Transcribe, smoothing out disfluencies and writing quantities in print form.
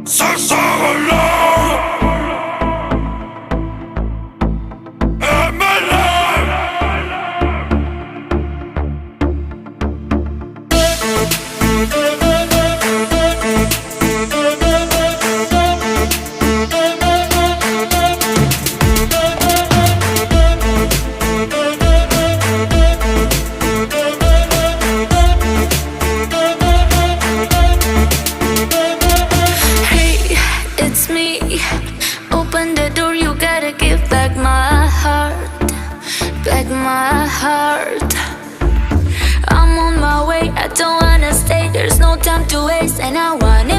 Sans s'envoler. My heart, I'm on my way, I don't wanna stay, there's no time to waste, and I want it.